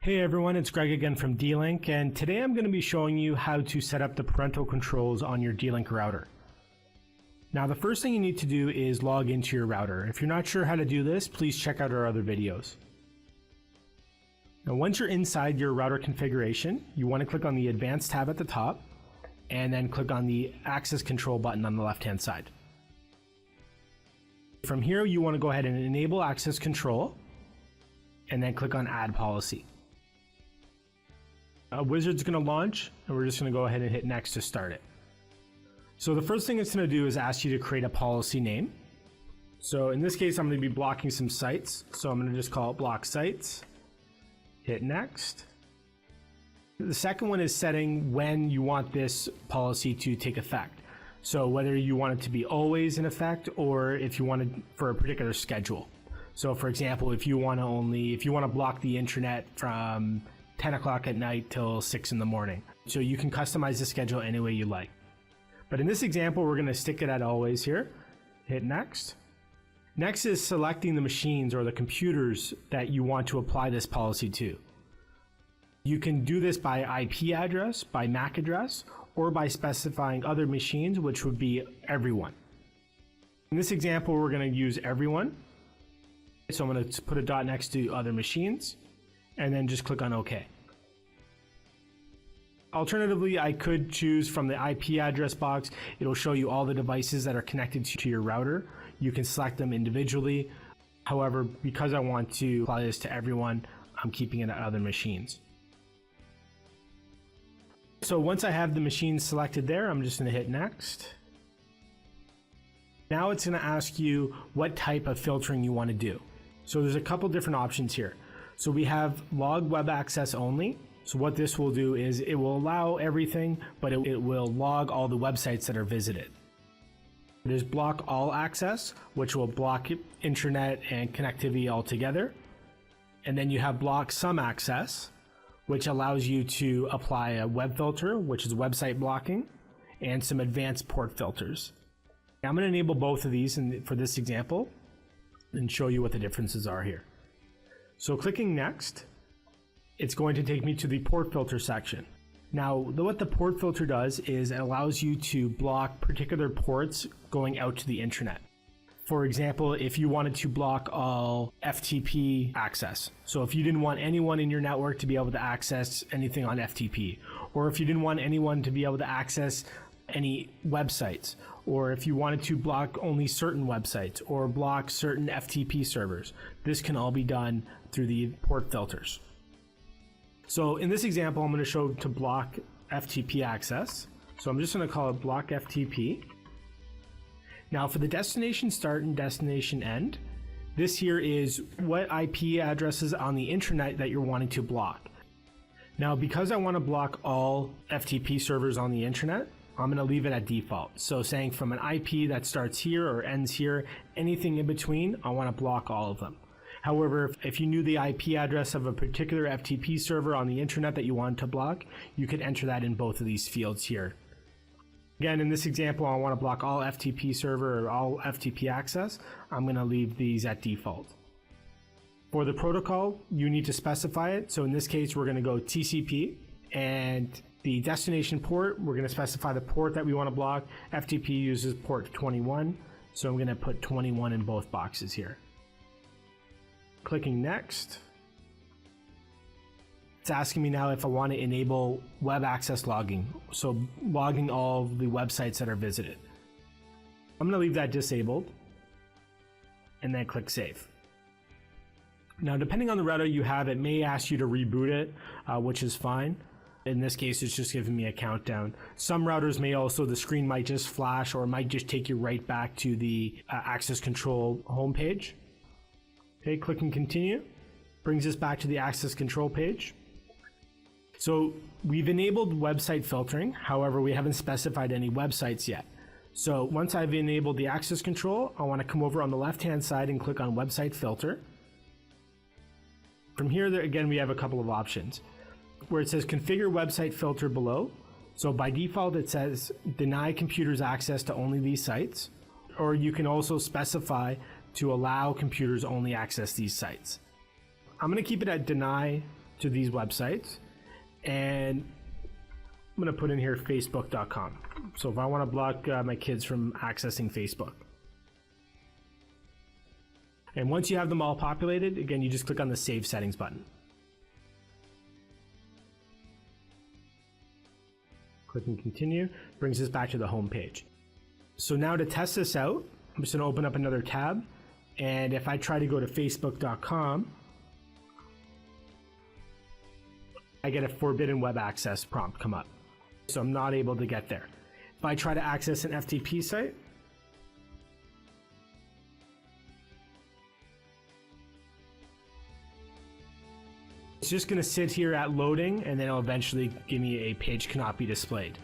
Hey everyone, it's Greg again from D-Link, and today I'm going to be showing you how to set up the parental controls on your D-Link router. Now the first thing you need to do is log into your router. If you're not sure how to do this, please check out our other videos. Now once you're inside your router configuration, you want to click on the Advanced tab at the top, and then click on the Access Control button on the left-hand side. From here, you want to go ahead and enable Access Control, and then click on Add Policy. A wizard's going to launch, and we're just going to go ahead and hit next to start it. So the first thing it's going to do is ask you to create a policy name. So in this case, I'm going to be blocking some sites. So I'm going to just call it block sites. Hit next. The second one is setting when you want this policy to take effect. So whether you want it to be always in effect or if you want it for a particular schedule. So for example, if you want to block the intranet from 10 o'clock at night till 6 in the morning. So you can customize the schedule any way you like. But in this example, we're going to stick it at always here. Hit next. Next is selecting the machines or the computers that you want to apply this policy to. You can do this by IP address, by MAC address, or by specifying other machines, which would be everyone. In this example, we're going to use everyone. So I'm going to put a dot next to other machines, and then just click on OK. Alternatively, I could choose from the IP address box. It'll show you all the devices that are connected to your router. You can select them individually. However, because I want to apply this to everyone, I'm keeping it at other machines. So once I have the machines selected there, I'm just going to hit next. Now it's going to ask you what type of filtering you want to do. So there's a couple different options here. So we have log web access only. So what this will do is it will allow everything, but it will log all the websites that are visited. There's block all access, which will block intranet and connectivity altogether. And then you have block some access, which allows you to apply a web filter, which is website blocking, and some advanced port filters. I'm going to enable both of these for this example and show you what the differences are here. So clicking next, it's going to take me to the port filter section. Now, what the port filter does is it allows you to block particular ports going out to the intranet. For example, if you wanted to block all FTP access. So if you didn't want anyone in your network to be able to access anything on FTP, or if you didn't want anyone to be able to access any websites, or if you wanted to block only certain websites or block certain FTP servers, this can all be done through the port filters. So in this example, I'm going to show to block FTP access. So I'm just going to call it block FTP. Now for the destination start and destination end, this here is what IP addresses on the intranet that you're wanting to block. Now because I want to block all FTP servers on the intranet, I'm going to leave it at default. So saying from an IP that starts here or ends here, anything in between, I want to block all of them. However, if you knew the IP address of a particular FTP server on the intranet that you wanted to block, you could enter that in both of these fields here. Again, in this example, I want to block all FTP server or all FTP access. I'm going to leave these at default. For the protocol, you need to specify it. So in this case, we're going to go TCP, and the destination port, we're going to specify the port that we want to block. FTP uses port 21, so I'm going to put 21 in both boxes here. Clicking next. It's asking me now if I want to enable web access logging, so logging all the websites that are visited. I'm going to leave that disabled and then click Save. Now, depending on the router you have, it may ask you to reboot it, which is fine. In this case, it's just giving me a countdown. Some routers may also, the screen might just flash or it might just take you right back to the access control homepage. Okay, clicking continue brings us back to the access control page. So we've enabled website filtering. However, we haven't specified any websites yet. So once I've enabled the access control, I want to come over on the left-hand side and click on website filter. From here, again, we have a couple of options where it says configure website filter below. So by default, it says deny computers access to only these sites, or you can also specify to allow computers only access these sites. I'm going to keep it at deny to these websites, and I'm going to put in here facebook.com. So if I want to block my kids from accessing Facebook. And once you have them all populated, again, you just click on the Save Settings button. Click and continue, brings us back to the home page. So now to test this out, I'm just going to open up another tab, and if I try to go to facebook.com, I get a forbidden web access prompt come up. So I'm not able to get there. If I try to access an FTP site, it's just going to sit here at loading, and then it'll eventually give me a page cannot be displayed.